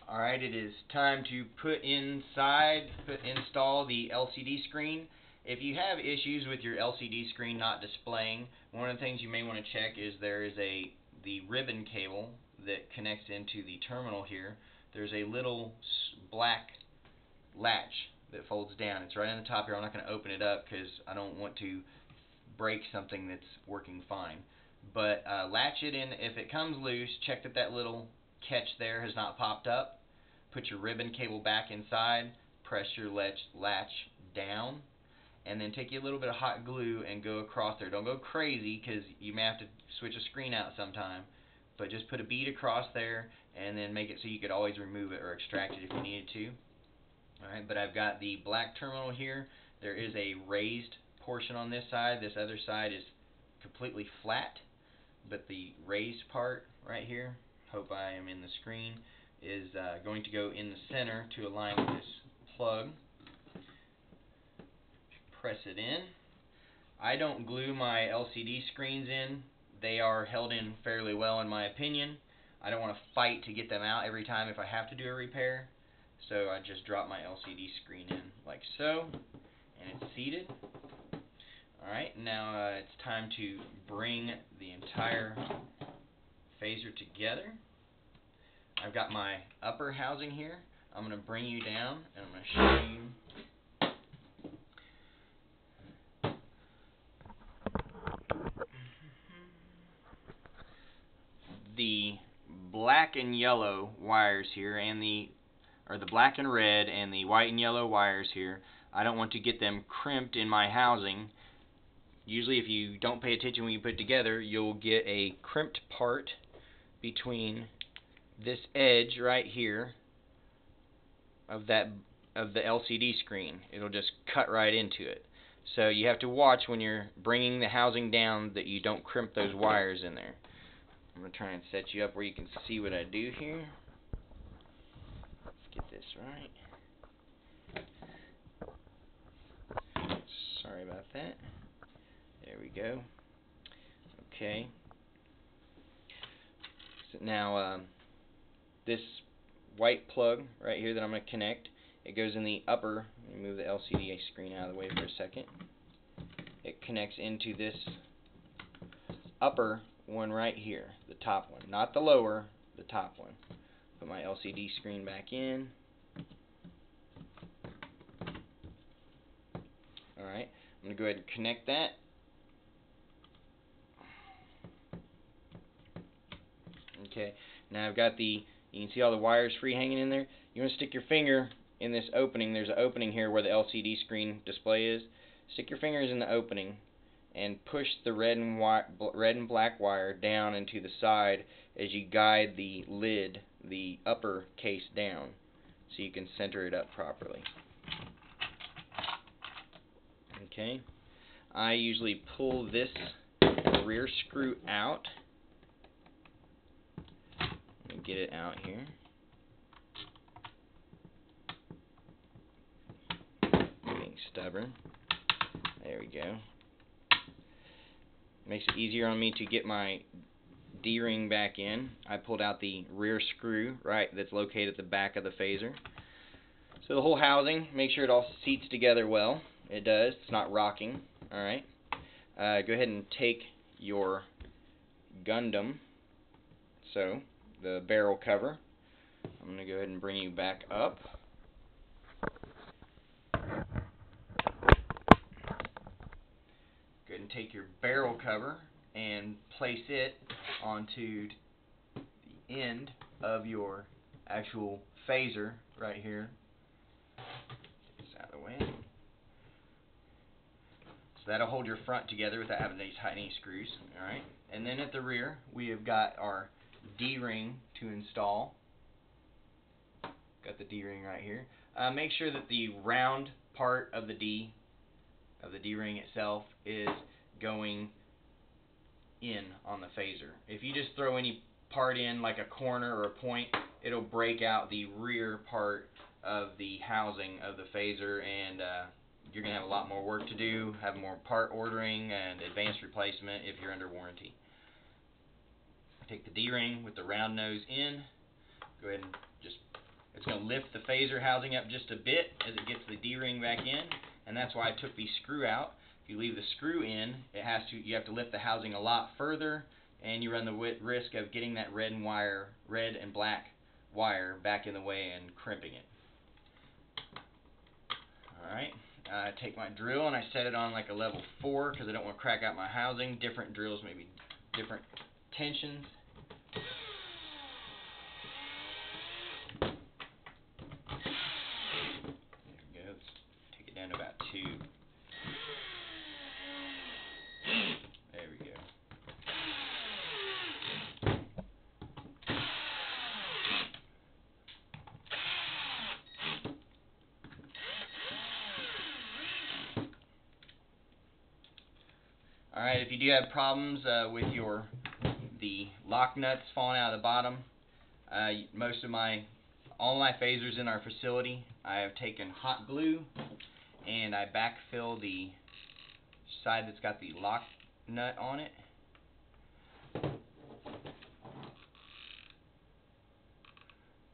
Alright, it is time to install the LCD screen. If you have issues with your LCD screen not displaying, one of the things you may want to check is there is the ribbon cable that connects into the terminal here. There's a little black latch that folds down. It's right on the top here. I'm not going to open it up because I don't want to break something that's working fine. But latch it in. If it comes loose, check that little catch there has not popped up. Put your ribbon cable back inside, press your latch down, and then take you a little bit of hot glue and go across there. Don't go crazy because you may have to switch a screen out sometime, but just put a bead across there and then make it so you could always remove it or extract it if you needed to. Alright, but I've got the black terminal here. There is a raised portion on this side. This other side is completely flat, but the raised part right here, hope I am in the screen, is going to go in the center to align with this plug. Press it in. I don't glue my LCD screens in. They are held in fairly well in my opinion. I don't want to fight to get them out every time if I have to do a repair. So I just drop my LCD screen in like so, and it's seated. Alright, now it's time to bring the entire phaser together. I've got my upper housing here. I'm going to bring you down and I'm going to show you the black and yellow wires here, and the black and red and the white and yellow wires here. I don't want to get them crimped in my housing. Usually if you don't pay attention when you put it together, you'll get a crimped part between this edge right here of the LCD screen. It'll just cut right into it. So you have to watch when you're bringing the housing down that you don't crimp those wires in there. I'm going to try and set you up where you can see what I do here. Let's get this right. Sorry about that. There we go. Okay. So now this white plug right here that I'm going to connect, it goes in the upper. Let me move the LCD screen out of the way for a second. It connects into this upper one right here, the top one, not the lower, the top one. Put my LCD screen back in. Alright, I'm going to go ahead and connect that. Okay, now I've got you can see all the wires free hanging in there. You want to stick your finger in this opening. There's an opening here where the LCD screen display is. Stick your fingers in the opening and push the red and black wire down into the side as you guide the lid, the upper case down, so you can center it up properly. Okay, I usually pull this rear screw out. Let me get it out here. Being stubborn. There we go. Makes it easier on me to get my D-ring back in. I pulled out the rear screw, right, that's located at the back of the phaser. So the whole housing, make sure it all seats together well. It does. It's not rocking. Alright. Go ahead and take your Gundam, so the barrel cover. I'm going to go ahead and bring you back up. Go ahead and take your barrel cover and place it onto the end of your actual phaser right here. Get this out of the way. So that'll hold your front together without having to tighten any screws. Alright. And then at the rear we have got our D-ring to install. Got the D-ring right here. Make sure that the round part of the D-ring itself is going in on the phaser. If you just throw any part in like a corner or a point, it'll break out the rear part of the housing of the phaser, and you're going to have a lot more work to do, have more part ordering and advanced replacement if you're under warranty. Take the D-ring with the round nose in, go ahead and just going to lift the phaser housing up just a bit as it gets the D-ring back in, and that's why I took the screw out. If you leave the screw in, you have to lift the housing a lot further, and you run the risk of getting that red and black wire back in the way and crimping it. Alright, I take my drill and I set it on like a level 4 because I don't want to crack out my housing. Different drills, maybe different tensions. Down about 2. There we go. Alright, if you do have problems with the lock nuts falling out of the bottom, all my phasers in our facility, I have taken hot glue and I backfill the side that's got the lock nut on it.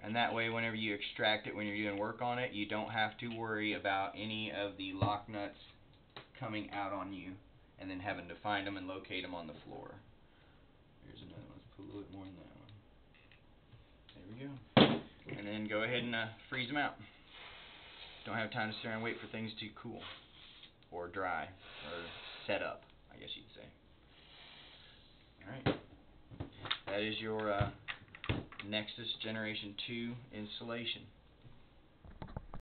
And that way, whenever you extract it, when you're doing work on it, you don't have to worry about any of the lock nuts coming out on you and then having to find them and locate them on the floor. Here's another one. Let's put a little bit more in that one. There we go. And then go ahead and freeze them out. Don't have time to sit around and wait for things to cool or dry or set up, I guess you'd say. Alright. That is your Nexus Generation 2 installation.